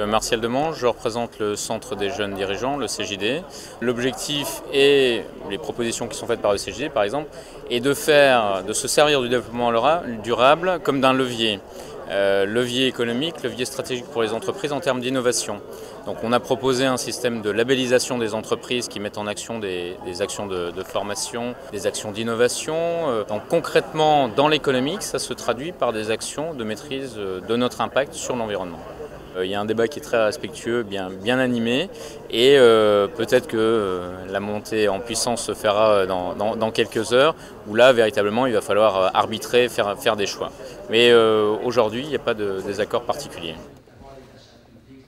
Martial Demange, je représente le Centre des jeunes dirigeants, le CJD. L'objectif et les propositions qui sont faites par le CJD, par exemple, est de se servir du développement durable comme d'un levier. Levier économique, levier stratégique pour les entreprises en termes d'innovation. Donc on a proposé un système de labellisation des entreprises qui mettent en action des actions de formation, des actions d'innovation. Donc concrètement, dans l'économique, ça se traduit par des actions de maîtrise de notre impact sur l'environnement. Il y a un débat qui est très respectueux, bien animé, et peut-être que la montée en puissance se fera dans quelques heures, où là, véritablement, il va falloir arbitrer, faire des choix. Mais aujourd'hui, il n'y a pas de désaccord particulier.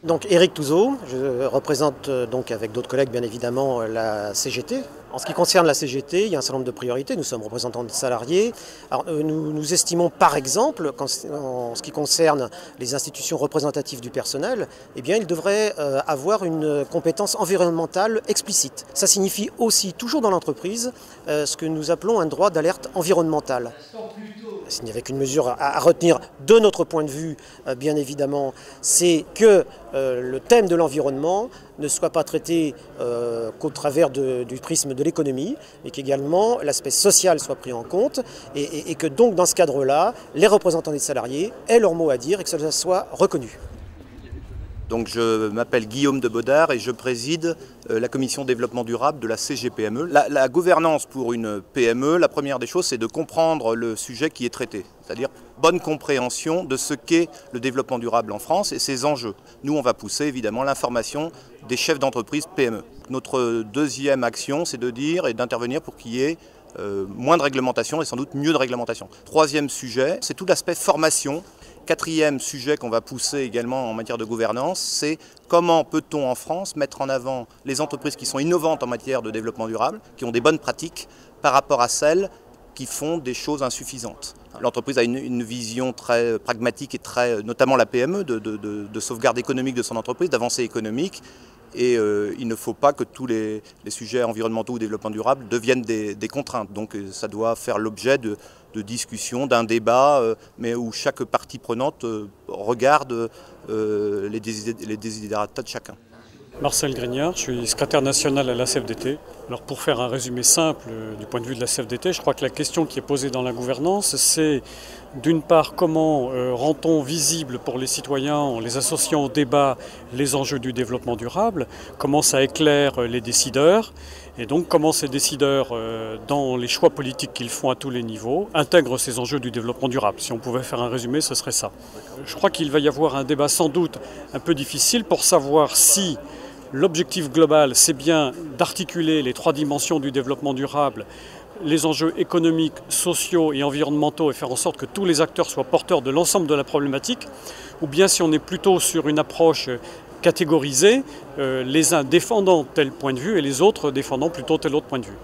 Donc Éric Touzeau, je représente donc avec d'autres collègues bien évidemment la CGT. En ce qui concerne la CGT, il y a un certain nombre de priorités. Nous sommes représentants des salariés. Alors, nous estimons par exemple en ce qui concerne les institutions représentatives du personnel, eh bien, ils devraient avoir une compétence environnementale explicite. Ça signifie aussi, toujours dans l'entreprise, ce que nous appelons un droit d'alerte environnementale. S'il n'y avait qu'une mesure à retenir de notre point de vue, bien évidemment, c'est que le thème de l'environnement ne soit pas traité qu'au travers du prisme de l'économie, mais qu'également l'aspect social soit pris en compte et que donc dans ce cadre-là, les représentants des salariés aient leur mot à dire et que cela soit reconnu. Donc je m'appelle Guillaume de Baudard et je préside la commission développement durable de la CGPME. La gouvernance pour une PME, la première des choses, c'est de comprendre le sujet qui est traité, c'est-à-dire bonne compréhension de ce qu'est le développement durable en France et ses enjeux. Nous, on va pousser évidemment l'information des chefs d'entreprise PME. Notre deuxième action, c'est de dire et d'intervenir pour qu'il y ait moins de réglementation et sans doute mieux de réglementation. Troisième sujet, c'est tout l'aspect formation. Quatrième sujet qu'on va pousser également en matière de gouvernance, c'est comment peut-on en France mettre en avant les entreprises qui sont innovantes en matière de développement durable, qui ont des bonnes pratiques par rapport à celles qui font des choses insuffisantes. L'entreprise a une vision très pragmatique et notamment la PME, de sauvegarde économique de son entreprise, d'avancée économique. Et il ne faut pas que tous les sujets environnementaux ou développement durable deviennent des contraintes. Donc ça doit faire l'objet de discussions, d'un débat, mais où chaque partie prenante regarde les desiderata de chacun. Marcel Grignard, je suis secrétaire national à la CFDT. Alors pour faire un résumé simple du point de vue de la CFDT, je crois que la question qui est posée dans la gouvernance, c'est d'une part comment rend-on visible pour les citoyens en les associant au débat les enjeux du développement durable, comment ça éclaire les décideurs et donc comment ces décideurs dans les choix politiques qu'ils font à tous les niveaux intègrent ces enjeux du développement durable. Si on pouvait faire un résumé, ce serait ça. Je crois qu'il va y avoir un débat sans doute un peu difficile pour savoir si l'objectif global, c'est bien d'articuler les trois dimensions du développement durable, les enjeux économiques, sociaux et environnementaux et faire en sorte que tous les acteurs soient porteurs de l'ensemble de la problématique, ou bien si on est plutôt sur une approche catégorisée, les uns défendant tel point de vue et les autres défendant plutôt tel autre point de vue.